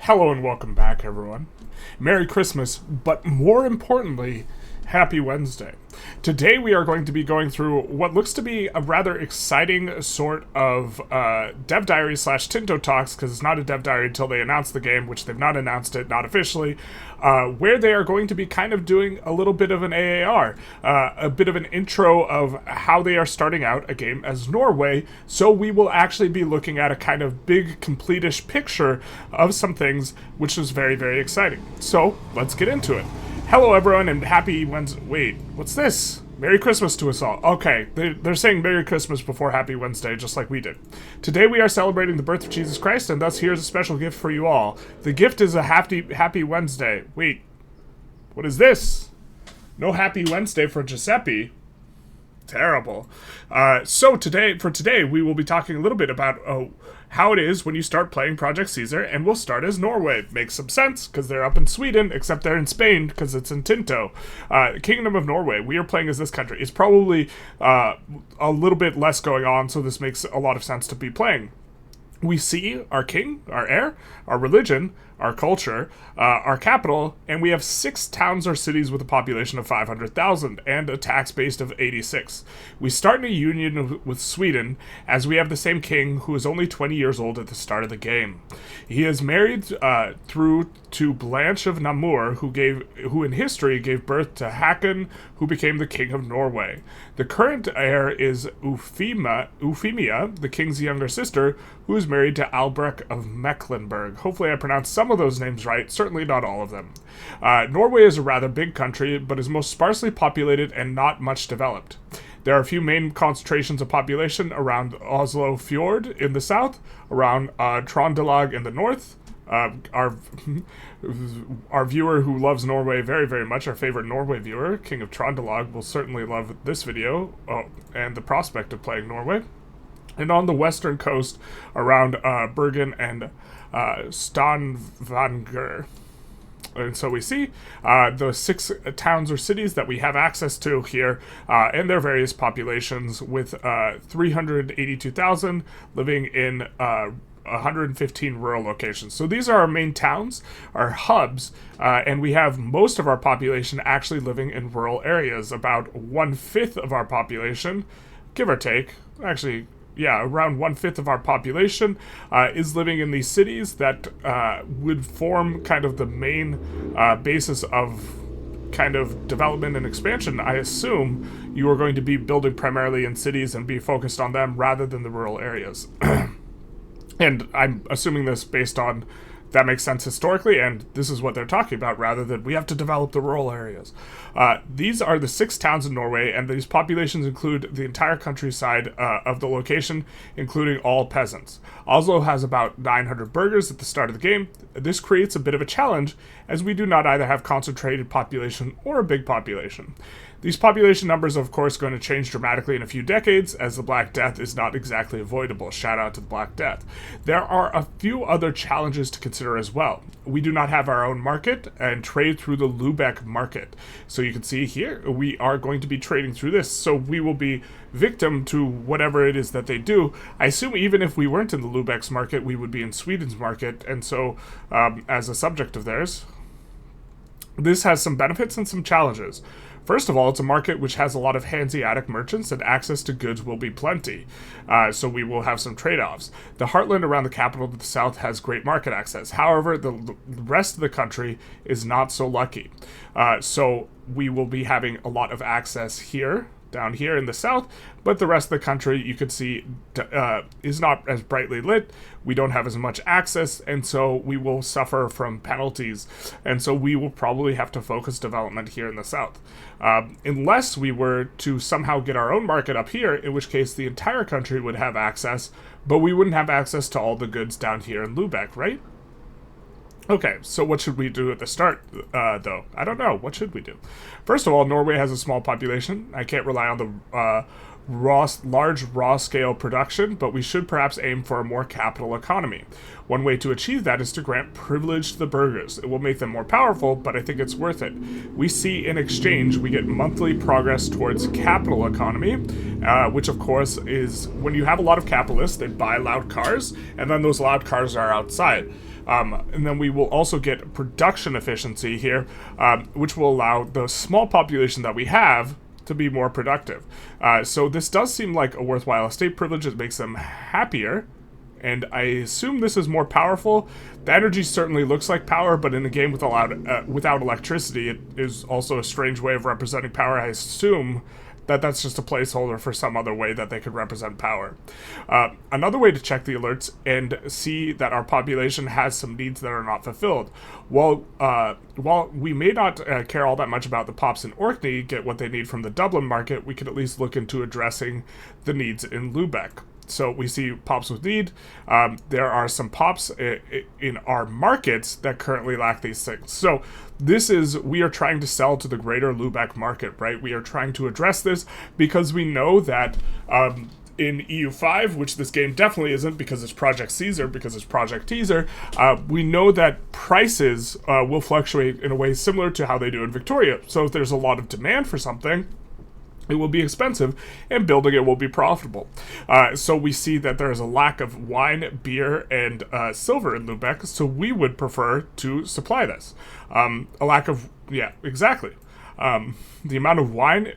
Hello and welcome back, everyone. Merry Christmas, but more importantly, Happy Wednesday. Today we are going to be going through what looks to be a rather exciting sort of dev diary slash Tinto talks, because it's not a dev diary until they announce the game, which they've not announced it, not officially, where they are going to be kind of doing a little bit of an AAR, a bit of an intro of how they are starting out a game as Norway, so we will actually be looking at a kind of big, complete-ish picture of some things, which is very, very exciting. So, let's get into it. Hello everyone and happy Wednesday. Wait, what's this? Merry Christmas to us all. Okay, they're saying Merry Christmas before Happy Wednesday, just like we did. Today we are celebrating the birth of Jesus Christ, and thus here's a special gift for you all. The gift is a Happy Wednesday. Wait, what is this? No Happy Wednesday for Giuseppe. Terrible. So today we will be talking a little bit about how it is when you start playing Project Caesar, and we'll start as Norway. Makes some sense because they're up in Sweden, except they're in Spain because it's in Tinto. Kingdom of Norway. We are playing as this country. It's probably a little bit less going on, so this makes a lot of sense to be playing. We see our king, our heir, our religion, our culture, our capital, and we have 6 towns or cities with a population of 500,000 and a tax base of 86. We start in a union with Sweden, as we have the same king who is only 20 years old at the start of the game. He is married through to Blanche of Namur, who in history gave birth to Hakon, who became the king of Norway. The current heir is Euphemia, the king's younger sister, who is married to Albrecht of Mecklenburg. Hopefully I pronounced some of those names right, certainly not all of them. Norway is a rather big country, but is most sparsely populated and not much developed. There are a few main concentrations of population around Oslo Fjord in the south, around Trøndelag in the north. Our viewer who loves Norway very, very much, our favorite Norway viewer, King of Trøndelag, will certainly love this video and the prospect of playing Norway. And on the western coast, around Bergen and Stavanger. And so we see the 6 towns or cities that we have access to here, and their various populations, with 382,000 living in 115 rural locations. So these are our main towns, our hubs, and we have most of our population actually living in rural areas. About 1/5 of our population, give or take, actually, yeah, around 1/5 of our population is living in these cities that would form kind of the main basis of kind of development and expansion. I assume you are going to be building primarily in cities and be focused on them rather than the rural areas. And I'm assuming this based on that makes sense historically, and this is what they're talking about, rather than we have to develop the rural areas. These are the 6 towns in Norway, and these populations include the entire countryside of the location, including all peasants. Oslo has about 900 burghers at the start of the game. This creates a bit of a challenge, as we do not either have concentrated population or a big population. These population numbers are, of course, going to change dramatically in a few decades, as the Black Death is not exactly avoidable. Shout out to the Black Death. There are a few other challenges to consider as well. We do not have our own market and trade through the Lübeck market. So you can see here, we are going to be trading through this, so we will be victim to whatever it is that they do. I assume even if we weren't in the Lübeck's market, we would be in Sweden's market, and so as a subject of theirs, this has some benefits and some challenges. First of all, it's a market which has a lot of Hanseatic merchants, and access to goods will be plenty, so we will have some trade-offs. The heartland around the capital to the south has great market access. However, the rest of the country is not so lucky. So we will be having a lot of access here, down here in the south, but the rest of the country, you could see, is not as brightly lit. We don't have as much access, and so we will suffer from penalties, and so we will probably have to focus development here in the south. Unless we were to somehow get our own market up here, in which case the entire country would have access, but we wouldn't have access to all the goods down here in Lübeck, right? Okay, so what should we do at the start, though? I don't know. What should we do? First of all, Norway has a small population. I can't rely on the large raw-scale production, but we should perhaps aim for a more capital economy. One way to achieve that is to grant privilege to the burghers. It will make them more powerful, but I think it's worth it. We see in exchange we get monthly progress towards capital economy, which of course is when you have a lot of capitalists, they buy loud cars, and then those loud cars are outside. And then we will also get production efficiency here, which will allow the small population that we have to be more productive. So this does seem like a worthwhile estate privilege. It makes them happier, and I assume this is more powerful. The energy certainly looks like power, but in a game without electricity, it is also a strange way of representing power. I assume that that's just a placeholder for some other way that they could represent power. Another way to check the alerts and see that our population has some needs that are not fulfilled. While we may not care all that much about the pops in Orkney get what they need from the Dublin market, we could at least look into addressing the needs in Lubeck. So we see pops with need. There are some pops in our markets that currently lack these things. So we are trying to sell to the greater Lubeck market, right? We are trying to address this because we know that in EU5, which this game definitely isn't because it's Project Caesar, because it's Project Teaser, we know that prices will fluctuate in a way similar to how they do in Victoria. So if there's a lot of demand for something, it will be expensive, and building it will be profitable. So we see that there is a lack of wine, beer, and silver in Lubeck, so we would prefer to supply this. Exactly. The amount of wine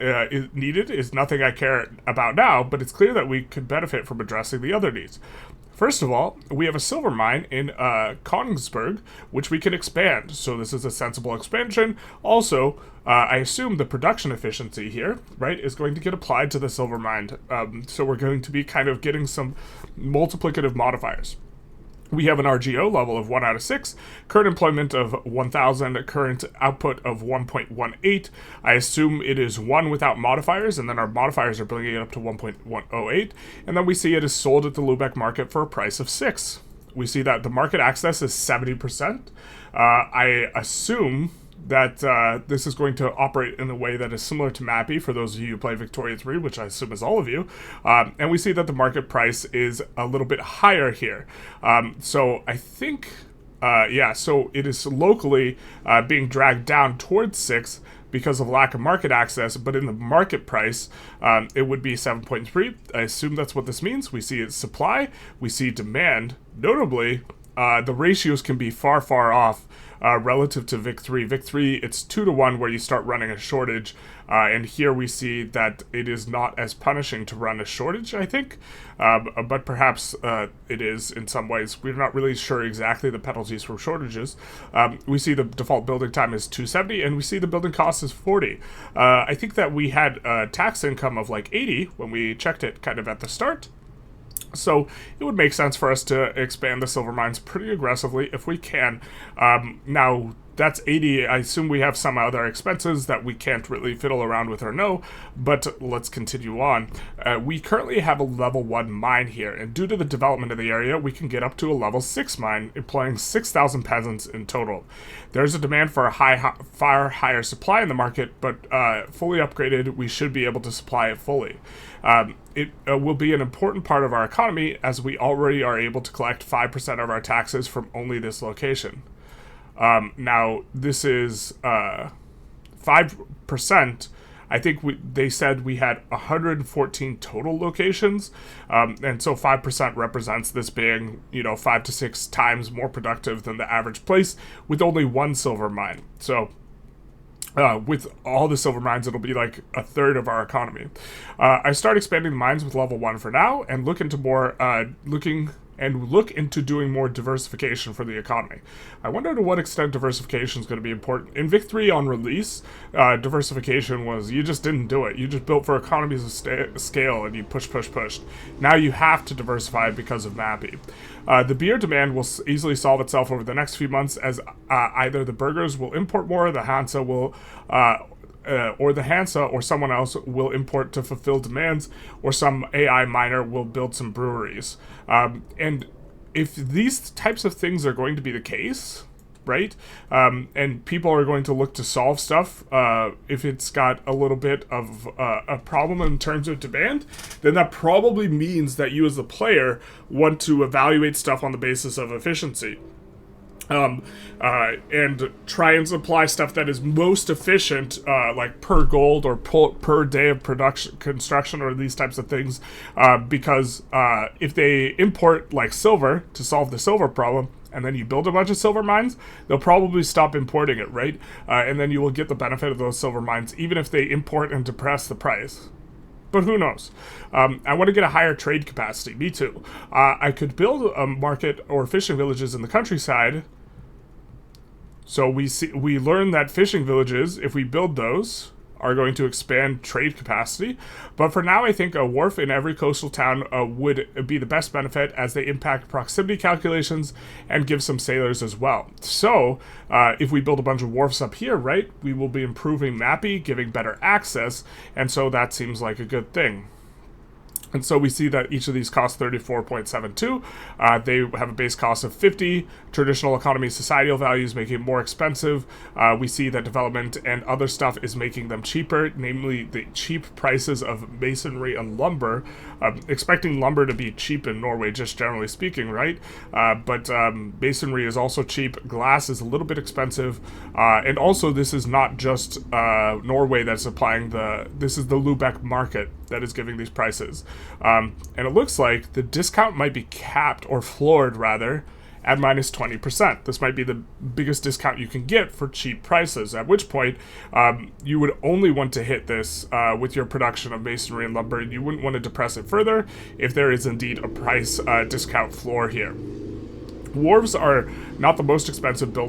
needed is nothing I care about now, but it's clear that we could benefit from addressing the other needs. First of all, we have a silver mine in Koningsberg, which we can expand, so this is a sensible expansion. Also, I assume the production efficiency here, right, is going to get applied to the silver mine, so we're going to be kind of getting some multiplicative modifiers. We have an RGO level of 1 out of 6, current employment of 1,000, current output of 1.18. I assume it is 1 without modifiers, and then our modifiers are bringing it up to 1.108. And then we see it is sold at the Lubeck market for a price of 6. We see that the market access is 70%. I assume that this is going to operate in a way that is similar to Mappy for those of you who play Victoria 3, which I assume is all of you. And we see that the market price is a little bit higher here. So I think, so it is locally being dragged down towards 6 because of lack of market access, but in the market price, it would be 7.3. I assume that's what this means. We see its supply, we see demand. Notably, the ratios can be far, far off relative to Vic 3. Vic 3, it's 2 to 1 where you start running a shortage, and here we see that it is not as punishing to run a shortage, I think, but perhaps it is in some ways. We're not really sure exactly the penalties for shortages. We see the default building time is 270, and we see the building cost is 40. I think that we had a tax income of like 80 when we checked it kind of at the start. So it would make sense for us to expand the silver mines pretty aggressively if we can. Now, that's 80. I assume we have some other expenses that we can't really fiddle around with or know, but let's continue on. We currently have a level 1 mine here, and due to the development of the area, we can get up to a level 6 mine, employing 6,000 peasants in total. There's a demand for a far higher supply in the market, but fully upgraded, we should be able to supply it fully. It will be an important part of our economy, as we already are able to collect 5% of our taxes from only this location. Now, this is 5%. I think they said we had 114 total locations, and so 5% represents this being, 5 to 6 times more productive than the average place with only 1 silver mine. So with all the silver mines, it'll be like a third of our economy. I start expanding the mines with level 1 for now, and look into doing more diversification for the economy. I wonder to what extent diversification is going to be important. In Vic 3 on release, diversification was, you just didn't do it. You just built for economies of scale and you pushed. Now you have to diversify because of Mappy. The beer demand will easily solve itself over the next few months, as either the burgers will import more, or the Hansa or someone else will import to fulfill demands, or some AI miner will build some breweries. And if these types of things are going to be the case, right, and people are going to look to solve stuff, if it's got a little bit of a problem in terms of demand, then that probably means that you as a player want to evaluate stuff on the basis of efficiency. And try and supply stuff that is most efficient, like per gold or per day of construction or these types of things, because if they import like silver to solve the silver problem, and then you build a bunch of silver mines, they'll probably stop importing it, right? And then you will get the benefit of those silver mines, even if they import and depress the price. But who knows? I want to get a higher trade capacity. Me too. I could build a market or fishing villages in the countryside. So we learn that fishing villages, if we build those, are going to expand trade capacity. But for now, I think a wharf in every coastal town would be the best benefit, as they impact proximity calculations and give some sailors as well. So if we build a bunch of wharfs up here, right, we will be improving MAPI, giving better access, and so that seems like a good thing. And so we see that each of these costs 34.72. They have a base cost of 50. Traditional economy societal values making it more expensive. We see that development and other stuff is making them cheaper, namely the cheap prices of masonry and lumber. Expecting lumber to be cheap in Norway, just generally speaking, right? But masonry is also cheap. Glass is a little bit expensive. And also, this is not just Norway that's applying this is the Lubeck market that is giving these prices. And it looks like the discount might be capped, or floored rather, at minus 20%. This might be the biggest discount you can get for cheap prices, at which point you would only want to hit this with your production of masonry and lumber. You wouldn't want to depress it further if there is indeed a price discount floor here. Wharves are not the most expensive to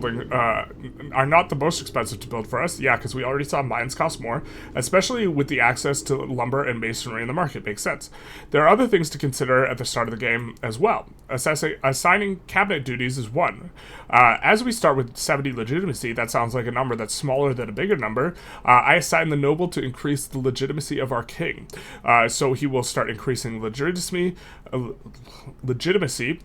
build for us. Yeah, because we already saw mines cost more, especially with the access to lumber and masonry in the market. Makes sense. There are other things to consider at the start of the game as well. Assigning cabinet duties is one. As we start with 70 legitimacy, that sounds like a number that's smaller than a bigger number. I assign the noble to increase the legitimacy of our king. So he will start increasing legitimacy,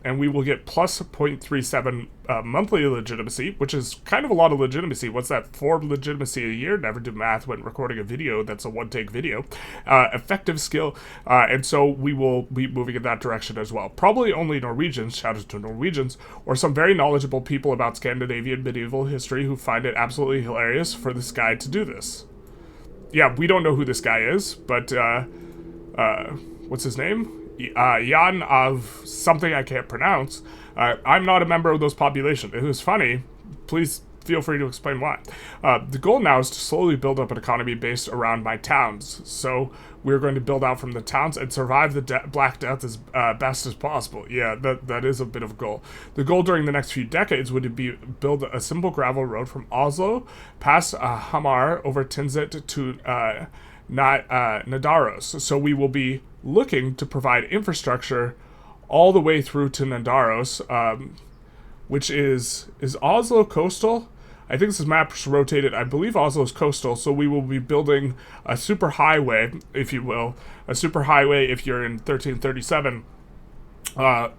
and we will get plus 0.37 monthly legitimacy, which is kind of a lot of legitimacy. What's that? 4 legitimacy a year? Never do math when recording a video that's a one-take video. Effective skill, and so we will be moving in that direction as well. Probably only Norwegians, shout out to Norwegians, or some very knowledgeable people about Scandinavian medieval history who find it absolutely hilarious for this guy to do this. Yeah, we don't know who this guy is, but what's his name? Jan of something I can't pronounce. I'm not a member of those populations. It was funny. Please feel free to explain why. The goal now is to slowly build up an economy based around my towns. So we're going to build out from the towns and survive the Black Death as best as possible. Yeah, that is a bit of a goal. The goal during the next few decades would be build a simple gravel road from Oslo past Hamar over Tinset to Nidaros. So we will be looking to provide infrastructure all the way through to Nidaros, which is Oslo coastal? I think this map's rotated. I believe Oslo's coastal, so we will be building a super highway, if you will, a super highway if you're in 1337,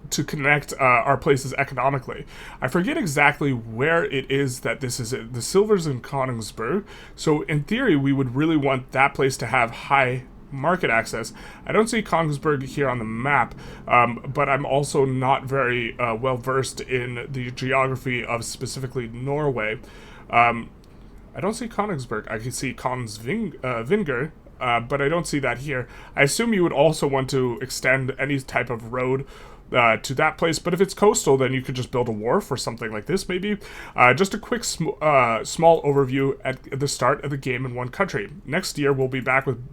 to connect our places economically. I forget exactly where it is that this is. The silver's in Koningsberg, so in theory we would really want that place to have high market access. I don't see Kongsberg here on the map, but I'm also not very well versed in the geography of specifically Norway. I don't see Kongsberg. I can see Kongsvinger, but I don't see that here. I assume you would also want to extend any type of road to that place, but if it's coastal, then you could just build a wharf or something like this, maybe. Just a quick small overview at the start of the game in one country. Next year, we'll be back with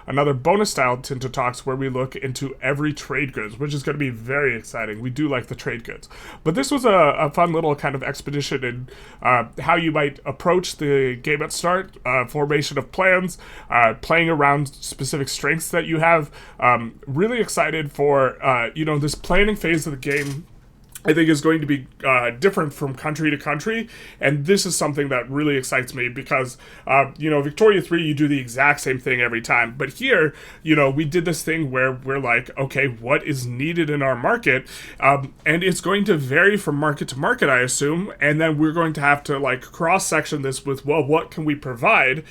another bonus-style Tinto Talks where we look into every trade goods, which is going to be very exciting. We do like the trade goods. But this was a fun little kind of expedition in how you might approach the game at start, formation of plans, playing around specific strengths that you have. Really excited for, this planning phase of the game. I think is going to be different from country to country, and this is something that really excites me because, Victoria 3, you do the exact same thing every time, but here, we did this thing where we're like, okay, what is needed in our market, and it's going to vary from market to market, I assume, and then we're going to have to, cross-section this with, well, what can we provide?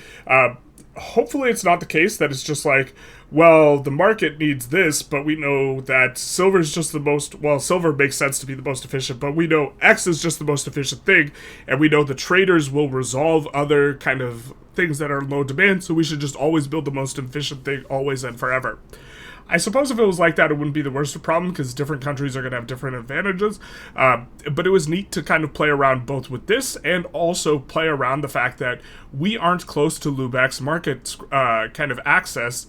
Hopefully it's not the case that it's just like, well, the market needs this, but we know that silver is just the most, well, silver makes sense to be the most efficient, but we know X is just the most efficient thing, and we know the traders will resolve other kind of things that are low demand, so we should just always build the most efficient thing always and forever. I suppose if it was like that, it wouldn't be the worst of problem because different countries are going to have different advantages. But it was neat to kind of play around both with this and also play around the fact that we aren't close to Lubeck's market kind of access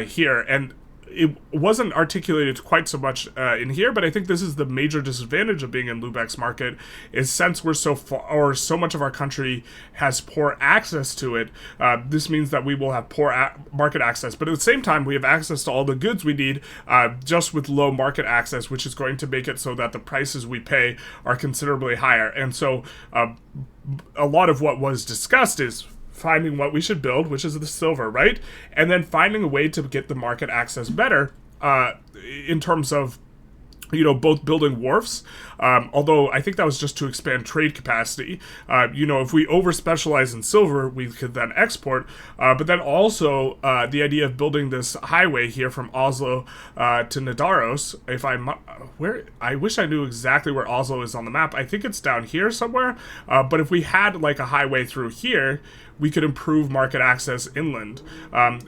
here. And it wasn't articulated quite so much in here, but I think this is the major disadvantage of being in Lubeck's market, is since we're so far, or so much of our country has poor access to it, this means that we will have poor market access, but at the same time, we have access to all the goods we need just with low market access, which is going to make it so that the prices we pay are considerably higher. And so a lot of what was discussed is finding what we should build, which is the silver, right? And then finding a way to get the market access better in terms of, you know, both building wharfs, although I think that was just to expand trade capacity. You know, if we over-specialize in silver, we could then export, but then also the idea of building this highway here from Oslo to Nidaros, I wish I knew exactly where Oslo is on the map. I think it's down here somewhere, but if we had like a highway through here, we could improve market access inland,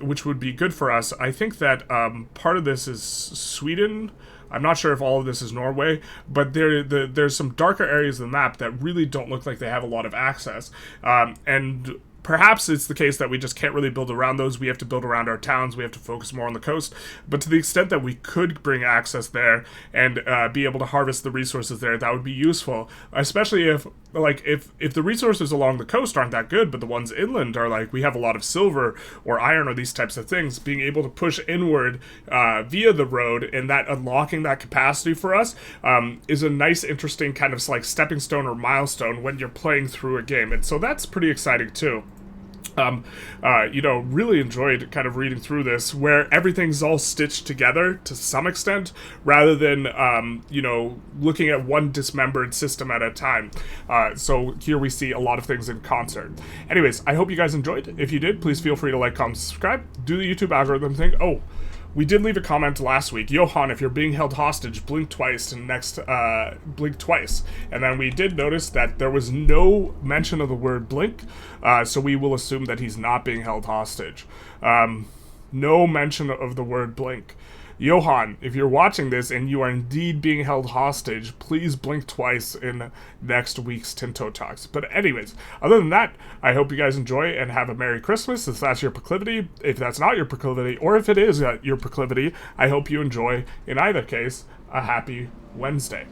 which would be good for us. I think that part of this is Sweden. I'm not sure if all of this is Norway, but there's some darker areas of the map that really don't look like they have a lot of access. And perhaps it's the case that we just can't really build around those. We have to build around our towns. We have to focus more on the coast. But to the extent that we could bring access there and be able to harvest the resources there, that would be useful. Especially if the resources along the coast aren't that good, but the ones inland are like, we have a lot of silver or iron or these types of things. Being able to push inward via the road and that unlocking that capacity for us is a nice, interesting kind of like stepping stone or milestone when you're playing through a game. And so that's pretty exciting too. You know, really enjoyed kind of reading through this, where everything's all stitched together to some extent, rather than, you know, looking at one dismembered system at a time. So here we see a lot of things in concert. Anyways, I hope you guys enjoyed. If you did, please feel free to like, comment, subscribe, do the YouTube algorithm thing. Oh, we did leave a comment last week. Johan, if you're being held hostage, blink twice and next, blink twice. And then we did notice that there was no mention of the word blink, so we will assume that he's not being held hostage. No mention of the word blink. Johan, if you're watching this and you are indeed being held hostage, please blink twice in next week's Tinto Talks. But anyways, other than that, I hope you guys enjoy and have a Merry Christmas if that's your proclivity. If that's not your proclivity, or if it is your proclivity, I hope you enjoy, in either case, a happy Wednesday.